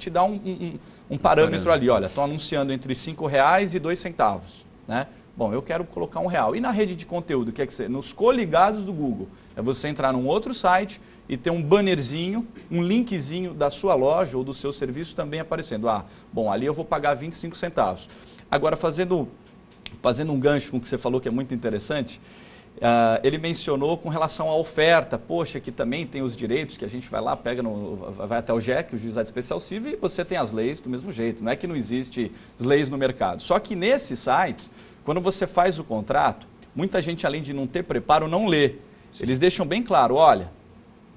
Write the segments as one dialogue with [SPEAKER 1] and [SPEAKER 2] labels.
[SPEAKER 1] te dá um parâmetro ali, olha, estou anunciando entre R$ 5,00 e 2 centavos, né? Bom, eu quero colocar R$ 1,00. E na rede de conteúdo, que é que você, nos coligados do Google, é você entrar num outro site e ter um bannerzinho, um linkzinho da sua loja ou do seu serviço também aparecendo. Ah, bom, ali eu vou pagar 25 centavos. Agora, fazendo um gancho com o que você falou, que é muito interessante, ele mencionou com relação à oferta, poxa, que também tem os direitos, que a gente vai lá, vai até o JEC, o Juizado Especial Civil, e você tem as leis do mesmo jeito, não é que não existe leis no mercado. Só que nesses sites, quando você faz o contrato, muita gente, além de não ter preparo, não lê. Eles deixam bem claro, olha,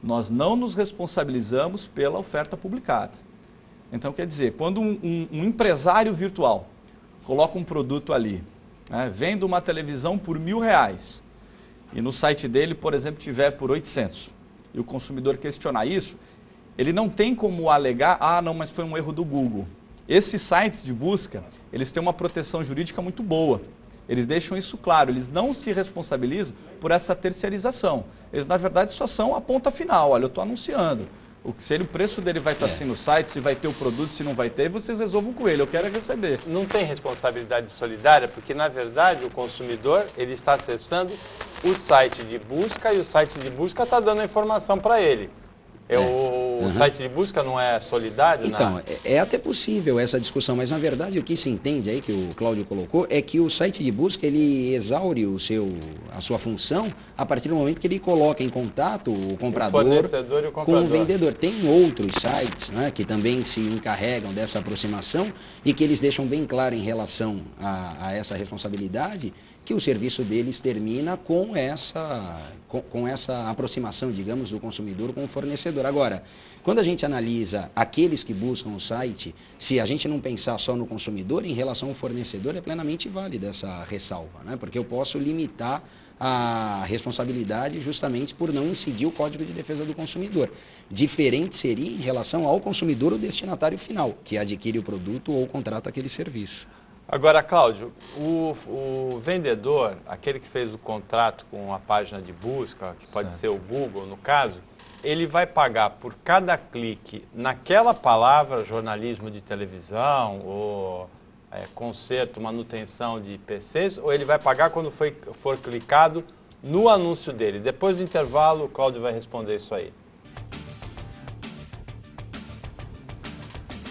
[SPEAKER 1] nós não nos responsabilizamos pela oferta publicada. Então, quer dizer, quando um empresário virtual coloca um produto ali, né, vende uma televisão por R$ 1.000, e no site dele, por exemplo, tiver por 800, e o consumidor questionar isso, ele não tem como alegar, ah, não, mas foi um erro do Google. Esses sites de busca, eles têm uma proteção jurídica muito boa. Eles deixam isso claro, eles não se responsabilizam por essa terceirização. Eles, na verdade, só são a ponta final. Olha, eu estou anunciando. Se o preço dele vai estar assim no site, se vai ter o produto, se não vai ter, vocês resolvam com ele, eu quero é receber.
[SPEAKER 2] Não tem responsabilidade solidária, porque, na verdade, o consumidor ele está acessando o site de busca e o site de busca está dando a informação para ele. O site de busca não é solidário?
[SPEAKER 3] Então, é até possível essa discussão, mas na verdade o que se entende aí, que o Cláudio colocou, é que o site de busca ele exaure a sua função a partir do momento que ele coloca em contato o comprador com o vendedor. Tem outros sites, né, que também se encarregam dessa aproximação e que eles deixam bem claro em relação a essa responsabilidade, que o serviço deles termina com essa aproximação, digamos, do consumidor com o fornecedor. Agora, quando a gente analisa aqueles que buscam o site, se a gente não pensar só no consumidor, em relação ao fornecedor, é plenamente válida essa ressalva, né? Porque eu posso limitar a responsabilidade justamente por não incidir o Código de Defesa do Consumidor. Diferente seria em relação ao consumidor, o destinatário final, que adquire o produto ou contrata aquele serviço.
[SPEAKER 2] Agora, Cláudio, o vendedor, aquele que fez o contrato com a página de busca, que pode ser o Google, no caso, ele vai pagar por cada clique naquela palavra, jornalismo de televisão, ou conserto, manutenção de PCs, ou ele vai pagar quando for clicado no anúncio dele? Depois do intervalo, o Cláudio vai responder isso aí.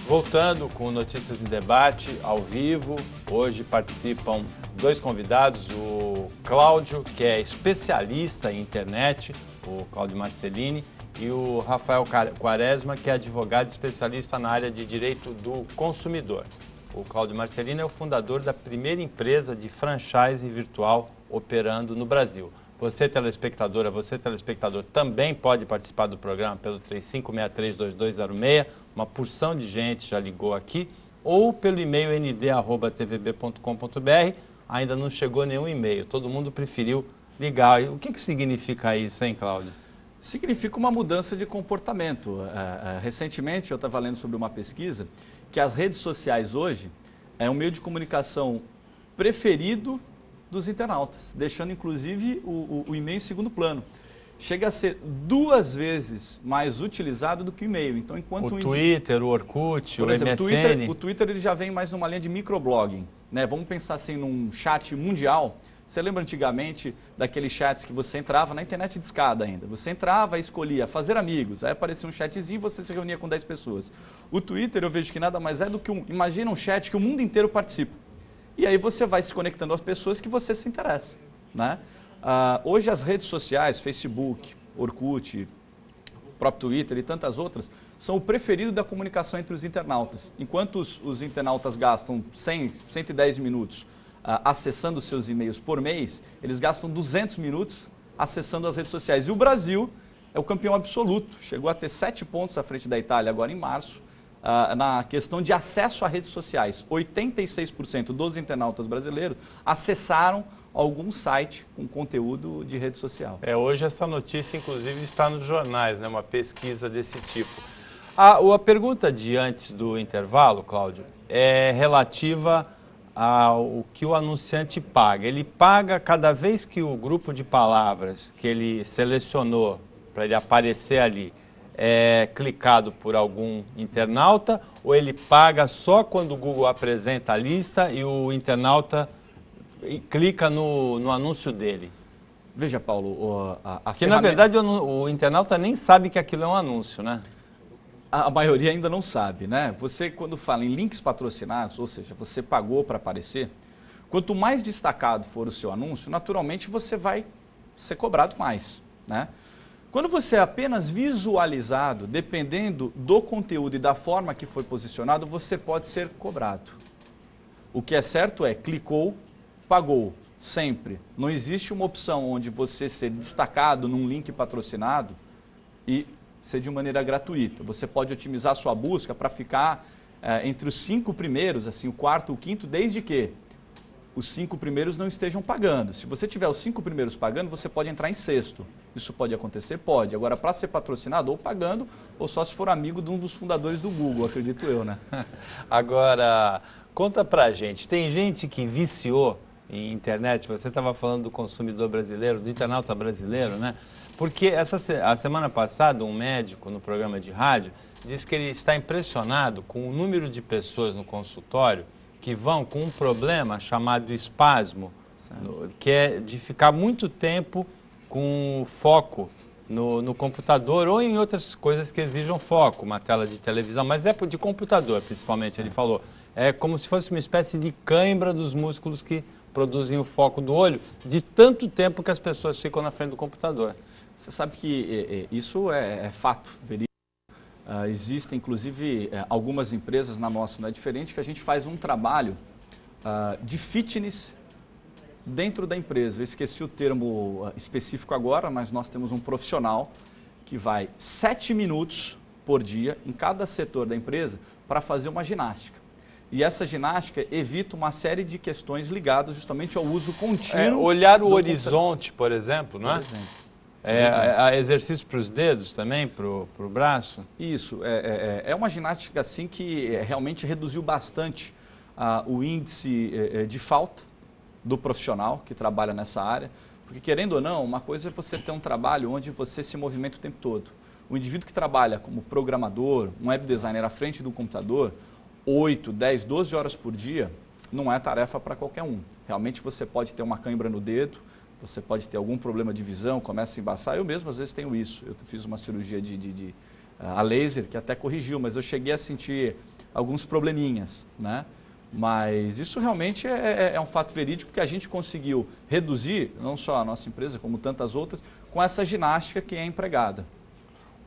[SPEAKER 2] Voltando com Notícias em Debate, ao vivo, hoje participam dois convidados, o Cláudio, que é especialista em internet, o Cláudio Marcellini, e o Rafael Quaresma, que é advogado especialista na área de direito do consumidor. O Cláudio Marcellini é o fundador da primeira empresa de franchise virtual operando no Brasil. Você, telespectadora, você, telespectador, também pode participar do programa pelo 35632206. Uma porção de gente já ligou aqui. Ou pelo e-mail nd@tvb.com.br. Ainda não chegou nenhum e-mail. Todo mundo preferiu ligar. O que significa isso, hein, Cláudio?
[SPEAKER 1] Significa uma mudança de comportamento. Recentemente, eu estava lendo sobre uma pesquisa que as redes sociais hoje é um meio de comunicação preferido dos internautas, deixando inclusive o e-mail em segundo plano. Chega a ser 2 vezes mais utilizado do que o e-mail. Então, enquanto
[SPEAKER 2] o Twitter, o Orkut,
[SPEAKER 1] por
[SPEAKER 2] o
[SPEAKER 1] exemplo,
[SPEAKER 2] MSN...
[SPEAKER 1] O Twitter ele já vem mais numa linha de microblogging, né? Vamos pensar assim num chat mundial. Você lembra antigamente daqueles chats que você entrava na internet de escada ainda? Você entrava e escolhia fazer amigos, aí aparecia um chatzinho e você se reunia com 10 pessoas. O Twitter eu vejo que nada mais é do que imagina um chat que o mundo inteiro participa. E aí você vai se conectando às pessoas que você se interessa, né? Hoje as redes sociais, Facebook, Orkut, o próprio Twitter e tantas outras, são o preferido da comunicação entre os internautas. Enquanto os internautas gastam 100, 110 minutos acessando seus e-mails por mês, eles gastam 200 minutos acessando as redes sociais. E o Brasil é o campeão absoluto, chegou a ter 7 pontos à frente da Itália agora em março, na questão de acesso a redes sociais. 86% dos internautas brasileiros acessaram algum site com conteúdo de rede social.
[SPEAKER 2] Hoje essa notícia, inclusive, está nos jornais, né? Uma pesquisa desse tipo. A pergunta de antes do intervalo, Cláudio, é relativa ao que o anunciante paga. Ele paga cada vez que o grupo de palavras que ele selecionou para ele aparecer ali é clicado por algum internauta ou ele paga só quando o Google apresenta a lista e o internauta clica no anúncio dele?
[SPEAKER 1] Veja, Paulo,
[SPEAKER 2] Porque, na verdade, o internauta nem sabe que aquilo é um anúncio, né?
[SPEAKER 1] A maioria ainda não sabe, né? Você, quando fala em links patrocinados, ou seja, você pagou para aparecer, quanto mais destacado for o seu anúncio, naturalmente você vai ser cobrado mais, né? Quando você é apenas visualizado, dependendo do conteúdo e da forma que foi posicionado, você pode ser cobrado. O que é certo é, clicou, pagou, sempre. Não existe uma opção onde você ser destacado num link patrocinado e ser de maneira gratuita. Você pode otimizar sua busca para ficar entre os 5 primeiros, assim, o quarto, o quinto, desde que os 5 primeiros não estejam pagando. Se você tiver os 5 primeiros pagando, você pode entrar em sexto. Isso pode acontecer? Pode. Agora, para ser patrocinado, ou pagando, ou só se for amigo de um dos fundadores do Google, acredito eu, né?
[SPEAKER 2] Agora, conta pra gente, tem gente que viciou em internet, você estava falando do consumidor brasileiro, do internauta brasileiro, né? Porque a semana passada, um médico no programa de rádio disse que ele está impressionado com o número de pessoas no consultório que vão com um problema chamado espasmo, que é de ficar muito tempo com foco no computador ou em outras coisas que exijam foco, uma tela de televisão, mas é de computador principalmente, ele falou. É como se fosse uma espécie de cãibra dos músculos que produzem o foco do olho, de tanto tempo que as pessoas ficam na frente do computador.
[SPEAKER 1] Você sabe que isso é fato verídico. Existem, inclusive, algumas empresas, na nossa não é diferente, que a gente faz um trabalho de fitness dentro da empresa. Eu esqueci o termo específico agora, mas nós temos um profissional que vai 7 minutos por dia em cada setor da empresa para fazer uma ginástica. E essa ginástica evita uma série de questões ligadas justamente ao uso contínuo.
[SPEAKER 2] Olhar o horizonte, por exemplo, não é?
[SPEAKER 1] Por exemplo.
[SPEAKER 2] Exercício para os dedos também, para o braço?
[SPEAKER 1] Isso, é uma ginástica assim que realmente reduziu bastante o índice de falta do profissional que trabalha nessa área, porque querendo ou não, uma coisa é você ter um trabalho onde você se movimenta o tempo todo. O indivíduo que trabalha como programador, um web designer à frente do computador, 8, 10, 12 horas por dia, não é tarefa para qualquer um. Realmente você pode ter uma cãibra no dedo, você pode ter algum problema de visão, começa a embaçar. Eu mesmo às vezes tenho isso. Eu fiz uma cirurgia a laser que até corrigiu, mas eu cheguei a sentir alguns probleminhas, né? Mas isso realmente é um fato verídico que a gente conseguiu reduzir, não só a nossa empresa, como tantas outras, com essa ginástica que é empregada.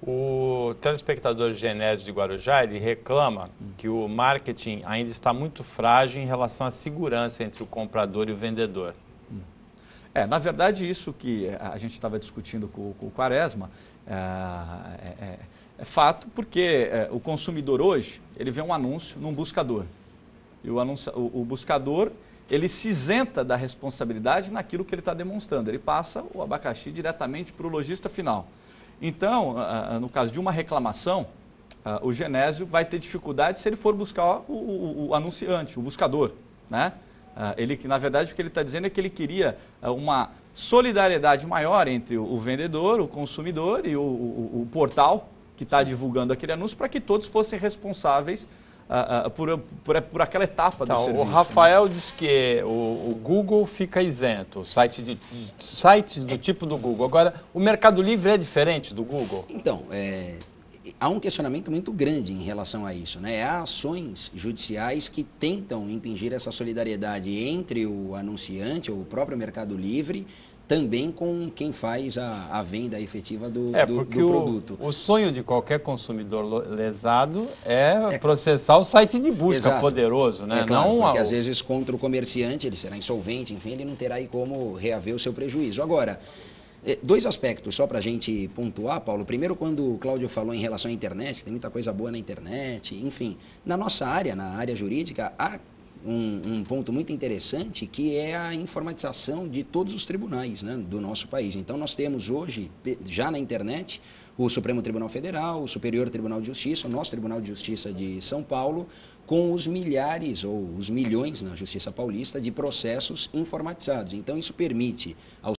[SPEAKER 2] O telespectador Genésio de Guarujá, ele reclama que o marketing ainda está muito frágil em relação à segurança entre o comprador e o vendedor.
[SPEAKER 1] Na verdade, isso que a gente estava discutindo com o Quaresma é fato, porque o consumidor hoje, ele vê um anúncio num buscador. E o buscador, ele se isenta da responsabilidade naquilo que ele está demonstrando. Ele passa o abacaxi diretamente para o lojista final. Então, no caso de uma reclamação, o Genésio vai ter dificuldade se ele for buscar o anunciante, o buscador, né? Na verdade, o que ele está dizendo é que ele queria uma solidariedade maior entre o vendedor, o consumidor e o portal que está divulgando aquele anúncio para que todos fossem responsáveis por aquela etapa do serviço.
[SPEAKER 2] O Rafael diz que o Google fica isento, sites do tipo do Google. Agora, o Mercado Livre é diferente do Google?
[SPEAKER 3] Então, há um questionamento muito grande em relação a isso, né? Há ações judiciais que tentam impingir essa solidariedade entre o anunciante, ou o próprio Mercado Livre, também com quem faz a venda efetiva do produto.
[SPEAKER 2] O sonho de qualquer consumidor lesado é processar o site de busca poderoso, né?
[SPEAKER 3] Claro, porque às vezes contra o comerciante ele será insolvente, enfim, ele não terá aí como reaver o seu prejuízo. Agora, 2 aspectos só para a gente pontuar, Paulo. Primeiro, quando o Cláudio falou em relação à internet, que tem muita coisa boa na internet, enfim, na nossa área, na área jurídica, há um ponto muito interessante que é a informatização de todos os tribunais, né, do nosso país. Então nós temos hoje, já na internet, o Supremo Tribunal Federal, o Superior Tribunal de Justiça, o nosso Tribunal de Justiça de São Paulo, com os milhares ou os milhões na Justiça Paulista de processos informatizados. Então isso permite aos